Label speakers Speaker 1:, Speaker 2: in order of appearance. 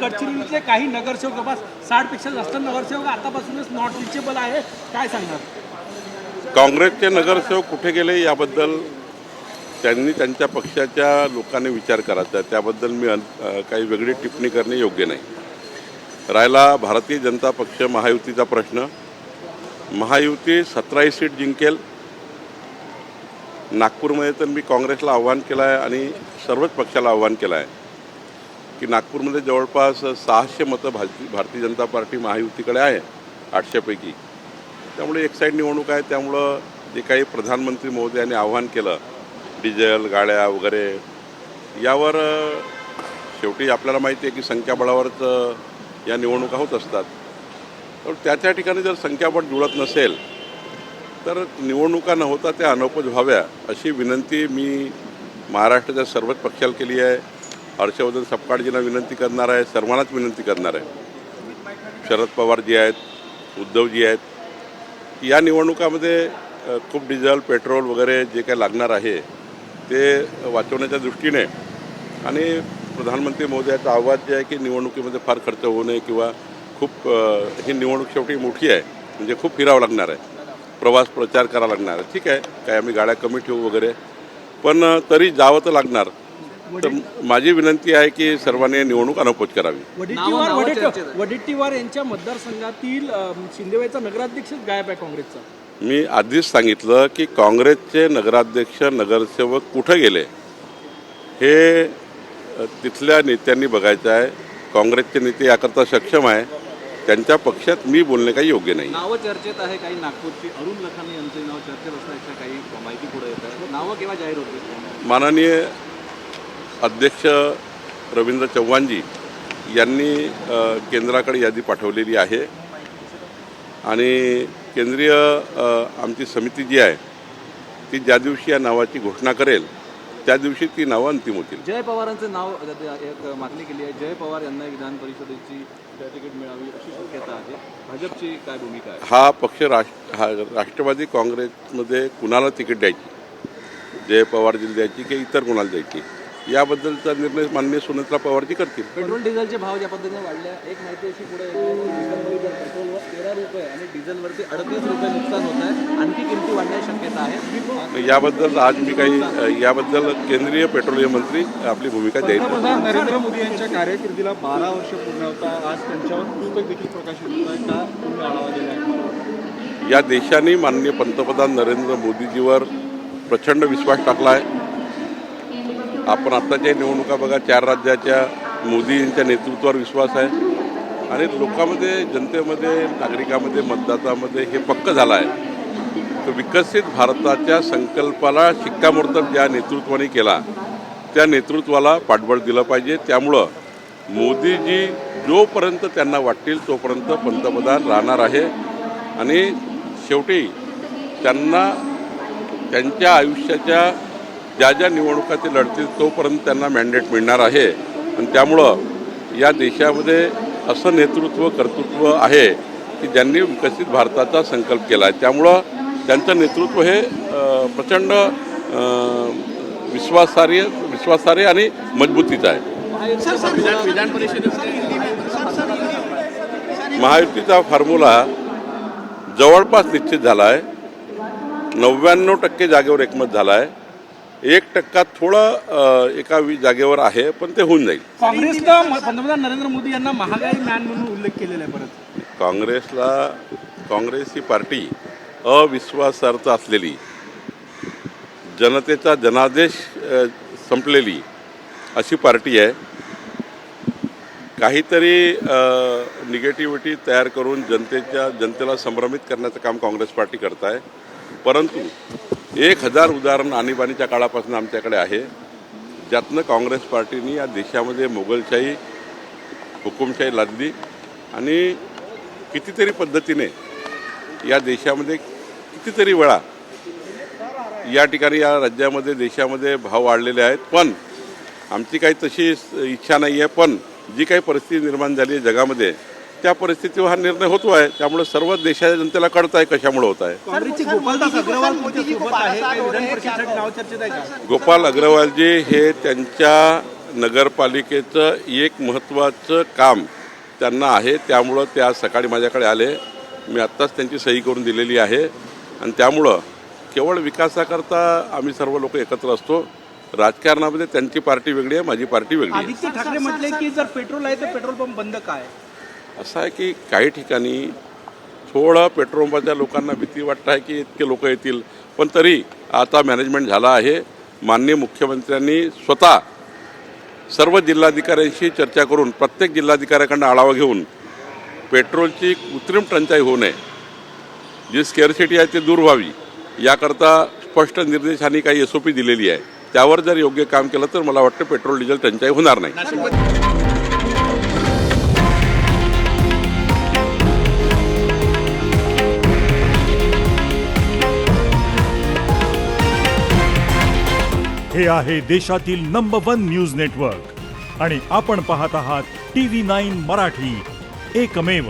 Speaker 1: गडचिरोलीतले काही नगरसेवक जवळपास 60 पेक्षा जास्त नगरसेवक आतापासूनच नॉट रिचेबल आहे, काय सांगणार?
Speaker 2: काँग्रेसचे नगरसेवक कुठे गेले याबद्दल त्यांनी त्यांच्या पक्षाच्या लोकांनी विचार करायचा, त्याबद्दल मी काही वेगळी टिप्पणी करणे योग्य नाही. राहिला भारतीय जनता पक्ष महायुतीचा प्रश्न, महायुती 17 सीट जिंकेल. नागपूरमध्ये तर मी काँग्रेसला आव्हान केलं आहे आणि सर्वच पक्षाला आव्हान केलं आहे की नागपूरमध्ये जवळपास 600 मतं भारतीय जनता पार्टी महायुतीकडे आहे 800 पैकी. त्यामुळे एक साईड निवडणूक आहे. त्यामुळं जे काही प्रधानमंत्री महोदयांनी आव्हान केलं डिझेल गाड्या वगैरे यावर शेवटी आपल्याला माहिती आहे की संख्याबळावरच या निवडणुका होत असतात. तर त्या ठिकाणी जर संख्याबळ जुळत नसेल तर निवडणुका न होता त्या अनौपच व्हाव्या अशी विनंती मी महाराष्ट्राच्या सर्वच पक्षाला केली आहे. हर्षवर्धन सपकाळजींना विनंती करणार आहे, सर्वांनाच विनंती करणार आहे. शरद पवारजी आहेत, उद्धवजी आहेत, की या निवडणुकामध्ये खूप डिझेल पेट्रोल वगैरे जे काही लागणार आहे ते वाचवण्याच्या दृष्टीने आणि प्रधानमंत्री महोदयाचं आवाज जे आहे की निवडणुकीमध्ये फार खर्च होऊ नये किंवा खूप ही निवडणूक शेवटी मोठी आहे म्हणजे खूप फिरावं लागणार आहे, प्रवास प्रचार करावा लागणार आहे. ठीक आहे, काय आम्ही गाड्या कमी ठेवू वगैरे, पण तरी जावं तर लागणार. तर माझी विनंती आहे की सर्वांनी निवडणूक अनौपच करावी.
Speaker 1: वडेट्टीवार यांच्या मतदारसंघातील शिंदेवाईचा नगराध्यक्ष गायब आहे काँग्रेसचा.
Speaker 2: मी आधीच सांगितलं की काँग्रेसचे नगराध्यक्ष नगरसेवक कुठं गेले हे तिथल्या नेत्यांनी बघायचं आहे. काँग्रेसचे नेते याकरता सक्षम आहे. त्यांच्या पक्षात मी बोलणे काही योग्य नाही.
Speaker 3: नावं चर्चेत आहे काही नागपूरची, अरुण लखानी यांचे नाव चर्चेत असल्याच्या काही माहिती पुढे येत आहे. नावं केव्हा जाहीर होते?
Speaker 2: माननीय अध्यक्ष रवींद्र चव्हाणजी यांनी केंद्राकडे यादी पाठवलेली आहे आणि केंद्रीय आमची समिती जी आहे ती ज्या दिवशी या नावाची घोषणा करेल त्या दिवशी ती नावं अंतिम होतील.
Speaker 3: जय पवारांचे नाव एक मागणी केली आहे. जय पवार यांना विधान परिषदेची तिकीट मिळावी अशी शक्यता आहे. भाजपची काय भूमिका आहे?
Speaker 2: हा पक्ष राष्ट्रवादी काँग्रेसमध्ये कुणाला तिकीट द्यायची, जय पवारजीला द्यायची की इतर कुणाला द्यायची याबद्दलचा निर्णय माननीय सुनेत्रा पवारजी करतील.
Speaker 3: पेट्रोल डिझेलचे भाव ज्या पद्धतीने वाढले, एक माहिती अशी पुढे पेट्रोलवर 13 रुपये आणि डिझेलवरती 38 रुपये नुकसान होत आहे. आणखी किमती वाढण्याची शक्यता आहे.
Speaker 2: याबद्दल आज मी काही याबद्दल केंद्रीय पेट्रोलियम मंत्री आपली भूमिका देईल.
Speaker 1: नरेंद्र मोदी यांच्या कारकिर्दीला 12 वर्ष पूर्ण होता. आज त्यांच्यावर पुस्तक देखील प्रकाशित होत आहे. का पूर्ण आढावा दिला आहे?
Speaker 2: या देशाने माननीय पंतप्रधान नरेंद्र मोदीजीवर प्रचंड विश्वास टाकला आहे. आपण आत्ताच्या निवडणुका बघा, 4 राज्याच्या मोदींच्या नेतृत्वावर विश्वास आहे आणि लोकांमध्ये, जनतेमध्ये, नागरिकांमध्ये, मतदातामध्ये हे पक्क झालं आहे. तर विकसित भारताच्या संकल्पाला शिक्कामोर्तब ज्या नेतृत्वाने केला त्या नेतृत्वाला पाठबळ दिलं पाहिजे. त्यामुळं मोदीजी जोपर्यंत त्यांना वाटतील तोपर्यंत पंतप्रधान राहणार आहे आणि शेवटी त्यांना त्यांच्या आयुष्याच्या ज्या निवडणुका ते लढतील तोपर्यंत त्यांना मॅन्डेट मिळणार आहे आणि त्यामुळं या देशामध्ये असं नेतृत्व कर्तृत्व आहे की ज्यांनी विकसित भारताचा संकल्प केला आहे. त्यामुळं त्यांचं नेतृत्व हे प्रचंड विश्वासार्ह आणि मजबूतीचं आहे. महायुतीचा फॉर्म्युला जवळपास निश्चित झाला आहे. 99% जागेवर एकमत झाला आहे. 1% थोडं एका जागेवर आहे, पण ते होऊन जाईल.
Speaker 1: काँग्रेसला पंतप्रधान नरेंद्र मोदी यांना महागाई मॅन म्हणून उल्लेख केलेला आहे. परत
Speaker 2: काँग्रेस ही पार्टी अविश्वासार्थ असलेली, जनतेचा जनादेश संपलेली अशी पार्टी आहे. काहीतरी निगेटिव्हिटी तयार करून जनतेला संभ्रमित करण्याचं काम काँग्रेस पार्टी करत आहे. परंतु 1000 उदाहरण आणीबाणीच्या काळापासून आमच्याकडे आहे, ज्यातनं काँग्रेस पार्टीने या देशामध्ये मोगलशाही, हुकुमशाही लादली आणि कितीतरी पद्धतीने या देशामध्ये कितीतरी वेळा या ठिकाणी या राज्यामध्ये देशामध्ये भाव वाढलेले आहेत. पण आमची काही तशी इच्छा नाही आहे, पण जी काही परिस्थिती निर्माण झाली आहे जगामध्ये त्या परिस्थितीवर हा निर्णय होतो आहे. त्यामुळे सर्व देशाच्या जनतेला कळत आहे कशामुळे होत आहे. गोपाल अग्रवालजी हे त्यांच्या नगरपालिकेचं एक महत्त्वाचं काम त्यांना आहे, त्यामुळं ते आज सकाळी माझ्याकडे आले. मी आत्ताच त्यांची सही करून दिलेली आहे आणि त्यामुळं केवळ विकासाकरता आम्ही सर्व लोक एकत्र असतो. राजकारणामध्ये त्यांची पार्टी वेगळी आहे, माझी पार्टी वेगळी आहे.
Speaker 4: आदित्य ठाकरे म्हटले की जर पेट्रोल आहे तर पेट्रोल पंप बंद काय?
Speaker 2: असं आहे की काही ठिकाणी थोडं पेट्रोल पंपाच्या लोकांना भीती वाटत आहे की इतके लोक येतील, पण तरी आता मॅनेजमेंट झाला आहे. माननीय मुख्यमंत्र्यांनी स्वतः सर्व जिल्हाधिकाऱ्यांशी चर्चा करून प्रत्येक जिल्हाधिकाऱ्याकडून आढावा घेऊन पेट्रोलची कृत्रिम टंचाई होऊ नये, जी स्केअरसिटी आहे ती दूर व्हावी याकरता स्पष्ट निर्देशांनी काही SOP दिलेली आहे. त्यावर जर योग्य काम केलं तर मला वाटतं पेट्रोल डिझेल टंचाई होणार नाही.
Speaker 5: हे आहे देशातील नंबर 1 न्यूज नेटवर्क आणि आपण पाहत आहात TV9 मराठी, एकमेव.